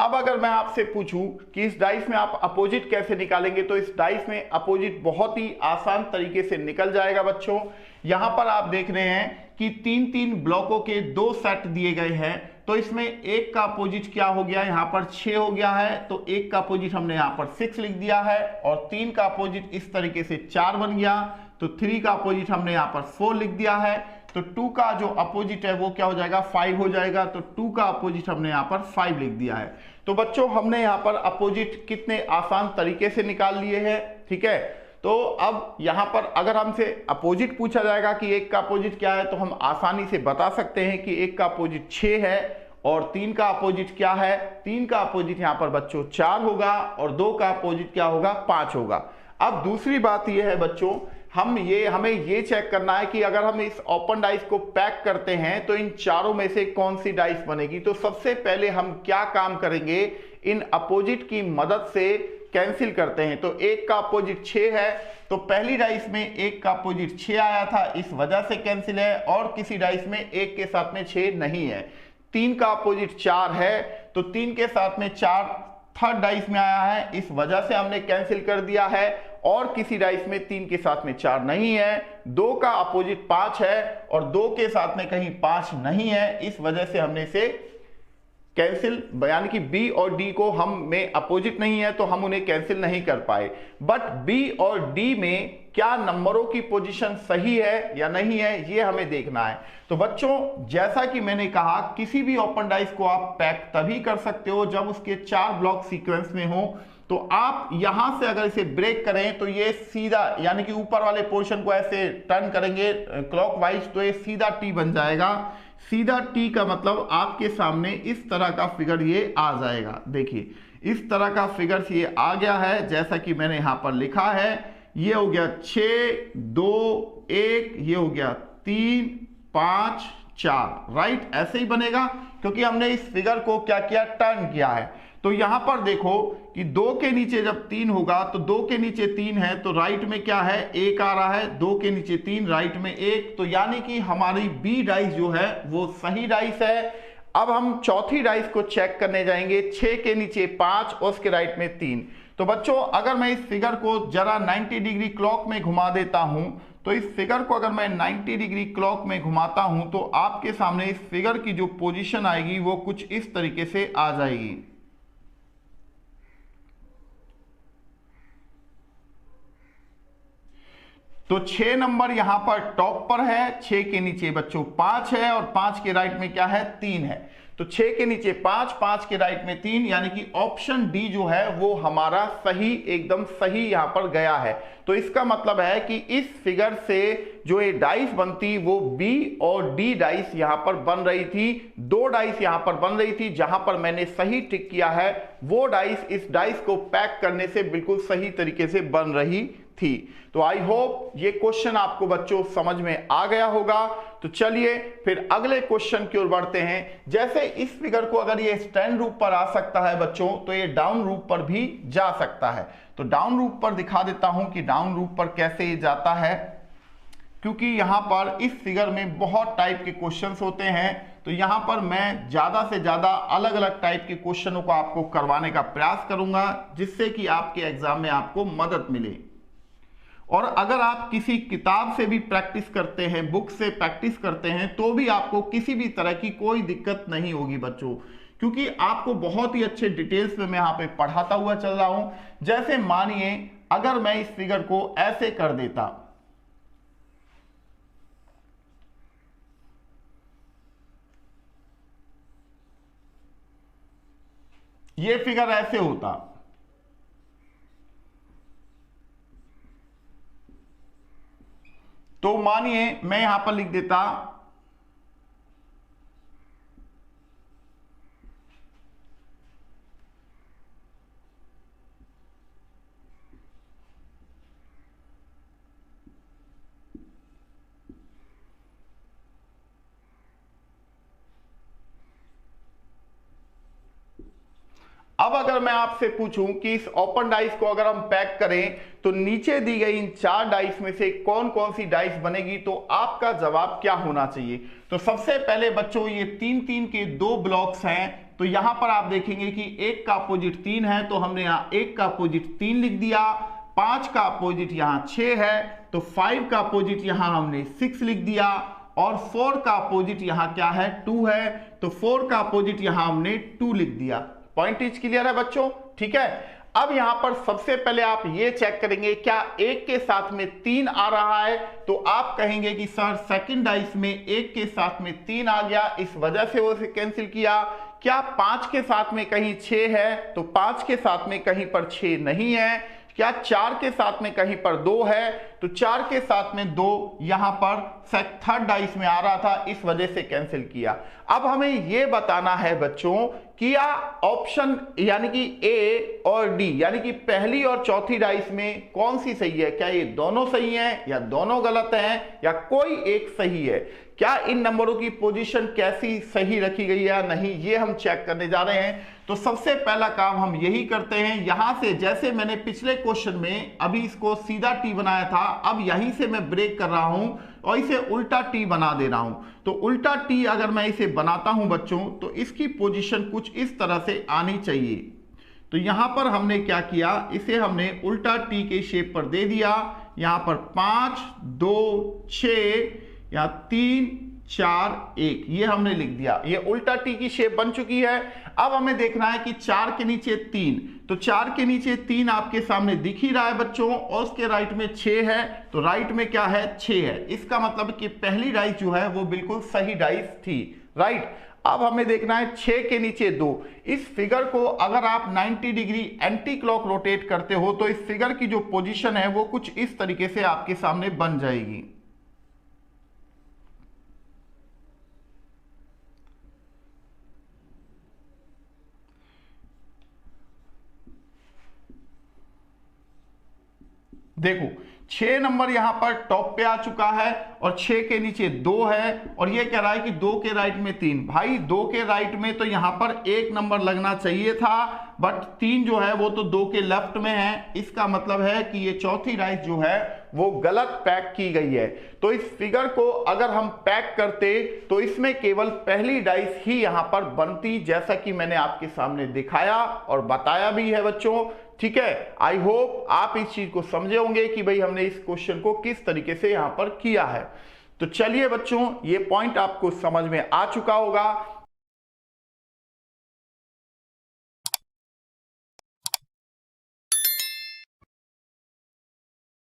अब अगर मैं आपसे पूछूं कि इस डाइस में आप अपोजिट कैसे निकालेंगे, तो इस डाइस में अपोजिट बहुत ही आसान तरीके से निकल जाएगा बच्चों। यहां पर आप देख रहे हैं कि तीन तीन ब्लॉकों के दो सेट दिए गए हैं, तो इसमें एक का अपोजिट क्या हो गया, यहां पर 6 हो गया है, तो एक का अपोजिट हमने यहां पर 6 लिख दिया है, और 3 का अपोजिट इस तरीके से 4 बन गया, तो 3 का अपोजिट हमने यहां पर 4 लिख दिया है, तो 2 का जो अपोजिट है वो क्या हो जाएगा, 5 हो जाएगा, तो 2 का अपोजिट हमने यहां पर 5 लिख दिया है। तो बच्चों हमने यहां पर अपोजिट कितने आसान तरीके से निकाल लिए हैं, ठीक है। तो अब यहां पर अगर हमसे अपोजिट पूछा जाएगा कि एक का अपोजिट क्या है, तो हम आसानी से बता सकते हैं कि एक का अपोजिट 6 है, और 3 का अपोजिट क्या है, 3 का अपोजिट यहां पर बच्चों 4 होगा, और 2 का अपोजिट क्या होगा, 5 होगा। अब दूसरी बात यह है बच्चों, हमें ये चेक करना है कि अगर हम इस ओपन डाइस को पैक करते हैं तो इन चारों में से कौन सी डाइस बनेगी। तो सबसे पहले हम क्या काम करेंगे, इन अपोजिट की मदद से कैंसिल करते हैं। तो एक का अपोजिट 6 है, तो पहली डाइस में एक का अपोजिट 6 आया था, इस वजह से कैंसिल है, और किसी डाइस में एक के साथ में 6 नहीं है। 3 का अपोजिट 4 है, तो 3 के साथ में 4 थर्ड डाइस में आया है, इस वजह से हमने कैंसिल कर दिया है, और किसी डाइस में 3 के साथ में 4 नहीं है। 2 का अपोजिट 5 है, और 2 के साथ में कहीं 5 नहीं है, इस वजह से हमने इसे कैंसिल, यानी कि बी और डी को हम में अपोजिट नहीं है तो हम उन्हें कैंसिल नहीं कर पाए। बट बी और डी में क्या नंबरों की पोजीशन सही है या नहीं है, ये हमें देखना है। तो बच्चों जैसा कि मैंने कहा, किसी भी ओपन डाइस को आप पैक तभी कर सकते हो जब उसके 4 ब्लॉक सीक्वेंस में हो। तो आप यहां से अगर इसे ब्रेक करें तो ये सीधा, यानी कि ऊपर वाले पोर्शन को ऐसे टर्न करेंगे क्लॉकवाइज, तो ये सीधा टी बन जाएगा। सीधा टी का मतलब आपके सामने इस तरह का फिगर ये आ जाएगा। देखिए इस तरह का फिगर ये आ गया है, जैसा कि मैंने यहां पर लिखा है। ये हो गया 6 2 1, ये हो गया 3 5 4, राइट। ऐसे ही बनेगा क्योंकि हमने इस फिगर को क्या किया, टर्न किया है। तो यहां पर देखो कि 2 के नीचे जब 3 होगा, तो 2 के नीचे 3 है, तो राइट में क्या है, 1 आ रहा है, 2 के नीचे 3, राइट में 1, तो यानी कि हमारी बी डाइस जो है वो सही डाइस है। अब हम चौथी डाइस को चेक करने जाएंगे, 6 के नीचे 5 और उसके राइट में 3। तो बच्चों अगर मैं इस फिगर को जरा 90 डिग्री क्लॉक में घुमा देता हूं, तो इस फिगर को अगर मैं 90 डिग्री क्लॉक में घुमाता हूं, तो आपके सामने इस फिगर की जो पोजीशन आएगी वो कुछ इस तरीके से आ जाएगी। तो 6 नंबर यहां पर टॉप पर है, 6 के नीचे बच्चों 5 है, और 5 के राइट में क्या है, 3 है। तो 6 के नीचे 5, 5 के राइट में 3, यानी कि ऑप्शन डी जो है वो हमारा सही, एकदम सही यहां पर गया है। तो इसका मतलब है कि इस फिगर से जो ये डाइस बनती वो बी और डी डाइस यहां पर बन रही थी। 2 डाइस यहां पर बन रही थी, जहां पर मैंने सही टिक किया है वो डाइस इस डाइस को पैक करने से बिल्कुल सही तरीके से बन रही थी। तो आई होप ये क्वेश्चन आपको बच्चों समझ में आ गया होगा। तो चलिए फिर अगले क्वेश्चन की ओर बढ़ते हैं। जैसे इस फिगर को अगर ये स्टैंड रूप पर आ सकता है बच्चों, तो ये डाउन रूप पर भी जा सकता है। तो डाउन रूप पर दिखा देता हूं कि डाउन रूप पर कैसे ये जाता है, क्योंकि यहां पर इस फिगर में बहुत टाइप के क्वेश्चंस होते हैं। तो यहां पर मैं ज्यादा से ज्यादा अलग अलग टाइप के क्वेश्चनों को आपको करवाने का प्रयास करूंगा, जिससे कि आपके एग्जाम में आपको मदद मिले। और अगर आप किसी किताब से भी प्रैक्टिस करते हैं, बुक से प्रैक्टिस करते हैं, तो भी आपको किसी भी तरह की कोई दिक्कत नहीं होगी बच्चों, क्योंकि आपको बहुत ही अच्छे डिटेल्स में मैं यहाँ पे पढ़ाता हुआ चल रहा हूं। जैसे मानिए अगर मैं इस फिगर को ऐसे कर देता, ये फिगर ऐसे होता, तो मानिए मैं यहां पर लिख देता अब अगर मैं आपसे पूछूं कि इस ओपन डाइस को अगर हम पैक करें तो नीचे दी गई इन 4 डाइस में से कौन कौन सी डाइस बनेगी, तो आपका जवाब क्या होना चाहिए। तो सबसे पहले बच्चों ये 3 3 के 2 ब्लॉक्स हैं, तो यहां पर आप देखेंगे कि 1 का अपोजिट 3 है, तो हमने यहां 1 का अपोजिट 3 लिख दिया। 5 का अपोजिट यहां 6 है, तो 5 का अपोजिट यहां हमने 6 लिख दिया। और 4 का अपोजिट यहां क्या है, 2 है, तो 4 का अपोजिट यहां हमने 2 लिख दिया। पॉइंट इज क्लियर है बच्चों? ठीक है। अब यहां पर सबसे पहले आप ये चेक करेंगे, क्या 1 के साथ में 3 आ रहा है, तो आप कहेंगे कि सर सेकंड डाइस में 1 के साथ में 3 आ गया, इस वजह से वो कैंसिल किया। क्या 5 के साथ में कहीं 6 है, तो 5 के साथ में कहीं पर 6 नहीं है। क्या 4 के साथ में कहीं पर 2 है, तो 4 के साथ में 2 यहां पर थर्ड डाइस में आ रहा था, इस वजह से कैंसिल किया। अब हमें यह बताना है बच्चों कि या ऑप्शन यानी कि ए और डी यानी कि पहली और चौथी डाइस में कौन सी सही है, क्या ये दोनों सही हैं या दोनों गलत हैं या कोई एक सही है, क्या इन नंबरों की पोजीशन कैसी सही रखी गई है या नहीं, ये हम चेक करने जा रहे हैं। तो सबसे पहला काम हम यही करते हैं, यहां से जैसे मैंने पिछले क्वेश्चन में अभी इसको सीधा टी बनाया था, अब यहीं से मैं ब्रेक कर रहा हूं और इसे उल्टा टी बना दे रहा हूं। तो उल्टा टी अगर मैं इसे बनाता हूं बच्चों, तो इसकी पोजीशन कुछ इस तरह से आनी चाहिए। तो यहां पर हमने क्या किया, इसे हमने उल्टा टी के शेप पर दे दिया। यहां पर 5 2 6 या 3 4 1 ये हमने लिख दिया, ये उल्टा टी की शेप बन चुकी है। अब हमें देखना है कि 4 के नीचे 3, तो 4 के नीचे 3 आपके सामने दिख ही रहा है बच्चों, और उसके राइट में 6 है, तो राइट में क्या है 6 है। इसका मतलब कि पहली डाइस जो है वो बिल्कुल सही डाइस थी, राइट। अब हमें देखना है 6 के नीचे 2। इस फिगर को अगर आप 90 डिग्री एंटी क्लॉक रोटेट करते हो तो इस फिगर की जो पोजीशन है वो कुछ इस तरीके से आपके सामने बन जाएगी। देखो 6 नंबर यहां पर टॉप पे आ चुका है और 6 के नीचे 2 है, और ये कह रहा है कि 2 के राइट में 3। भाई 2 के राइट में तो यहां पर 1 नंबर लगना चाहिए था, बट 3 जो है वो तो 2 के लेफ्ट में है। इसका मतलब है कि ये चौथी डाइस जो है वो गलत पैक की गई है। तो इस फिगर को अगर हम पैक करते तो इसमें केवल पहली डाइस ही यहां पर बनती, जैसा कि मैंने आपके सामने दिखाया और बताया भी है बच्चों। ठीक है, आई होप आप इस चीज को समझे होंगे कि भाई हमने इस क्वेश्चन को किस तरीके से यहां पर किया है। तो चलिए बच्चों, ये पॉइंट आपको समझ में आ चुका होगा